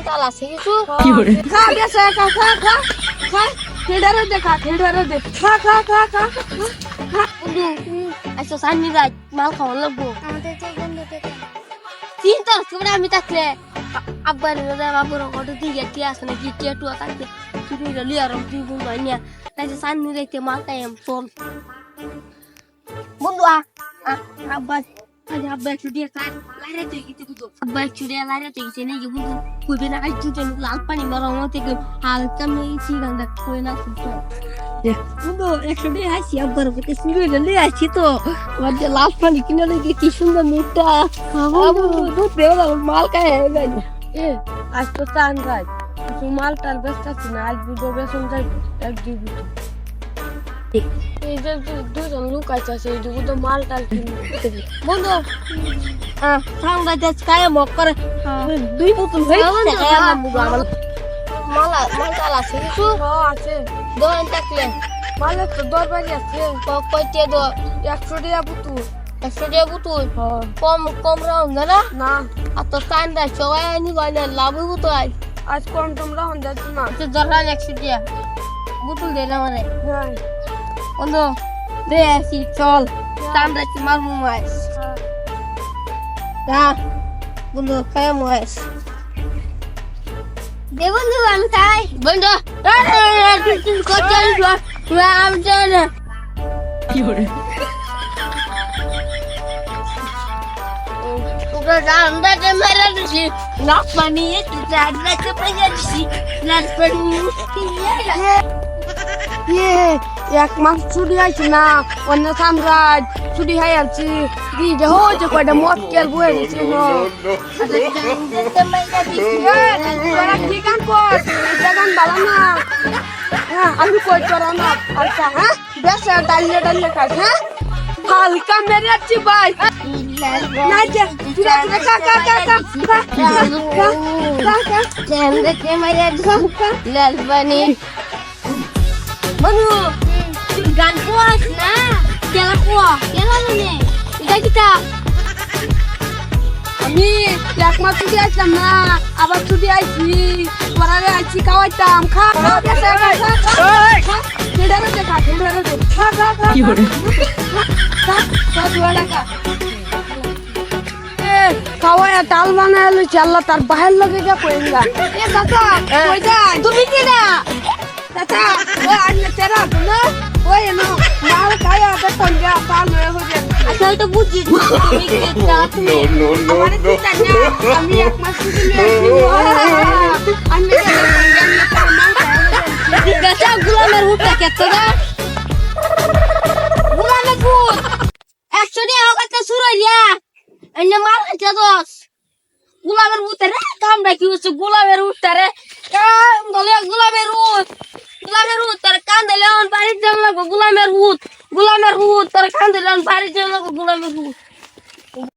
তাল আছে কিছু খা বেসে খা খা খা খা খেড়ারে দে খা খেড়ারে দে খা খা খা খা বন্ধু আচ্ছা সামনে যাই মাল খাওয়া লাগবো আমাদের তো বন্ধু থেকে চিন্তা করে আমি থাকলে আব্বার বাবুর কত দিকে টিয়া আছে নাকি টিয়া টুয়া থাকতে শুধু লিয়ার তুই বন্ধু আনিয়া তাই সামনে যাইতে মাল টাইম চল বন্ধু আব্বা আব্বা একটু দিয়ে খাই লাইরে তুই গিয়ে বুঝো আব্বা একটু দিয়ে লাইরে তুই গেছে নাকি বন্ধু কইবে না আজ তুই লাল পানি মারা মতে হালকা মেয়েছি গান্দা কই না বন্ধু একটু দিয়ে আসি আব্বার কাছে সিরিয়াল নিয়ে আসি তো ওদের লাল পানি কিনে দেখি কি সুন্দর মুখটা দুধ দেওয়া মাল খায় গেছে আজ তো চান রাত মাল টাল ব্যস্ত আছি না আজ বুঝো বেসন যাই এক দুই বুঝো এই যে দুজন লোক আছে সেই দুটো মাল টাল কিনে বন্ধু ঠান্ডা দেশ খায় মক করে দুই বোতল হয়েছে খায় আমার মালা মাল আছে কিছু আছে দোকান থাকলে মালের তো দরবারি আছে কয়তে দো 100 টাকা পুতুল 100 টাকা বুতুল কম কম রাউন্ড না না আর তো ঠান্ডা সবাই নি বাইরে লাভ হইব তো আজ কম তোমরা হন যাচ্ছ না তো দরকার 100 টাকা বুতুল দে না মানে হ্যাঁ বন্ধু দে আসি চল ঠান্ডা কি মাল মুমাইস না বন্ধু খায় মুমাইস দে বন্ধু আমি খাই বন্ধু তুই করতে আমি জানি না তোকে রান্নাতে মেরে দিছি নাক বানিয়ে তুই রান্নাতে পেয়ে দিছি নাক বানিয়ে এক মাস ছুটি আইছি না অন্য সাম্রাজ ছুটি হয়ে আছি দিদি হচ্ছে কয়টা মদ কেল বয়ে দিছি তোরা ঠিকান কর ঠিকান ভালো না হ্যাঁ আমি কই তোরা না আচ্ছা হ্যাঁ বেশ ডালিয়ে খাস হ্যাঁ হালকা মেরে আছি ভাই না যে কা কা কা কা কা দেখে মেরে লাল বানি বন্ধু গান কোয়াস না কেলা কোয়া কেলা জানে এটা কিটা আমি এক মাস ছুটি আসলাম না আবার ছুটি আইছি পড়ালে আইছি খাওয়াইতাম খা খেড়ারে দে খা খেড়ারে দে খা খা খা কি করে খা দুয়ালা খা খাওয়ায় ডাল বানাইলো চাল্লা তার বাহির লগে যা কইলা এ চাচা কই যা তুমি কি না চাচা ও আন্না তেরা না ওই না মাল খায়া তে পঞ্জা পাল হয়ে হয়ে আসলে তো বুঝি তুমি কেটা তুমি আমার চিন্তা না আমি এক মাস ছুটি নিয়েছি আমি গাছা গুলামের হুটটা কেতো না গুলামের হুট 100 টাকা হকাতে সুরাইয়া এনে মাল খাইতে দোস গুলামের হুটে রে কামড়া কি হচ্ছে গুলামের হুটটা রে কাম দলে গুলামের হুট তোর কান্দে লেন বাড়ি যাম লাগো গুলামের হুট তোর কান্দে লেন বাড়ি যাম লাগো গুলামের হুট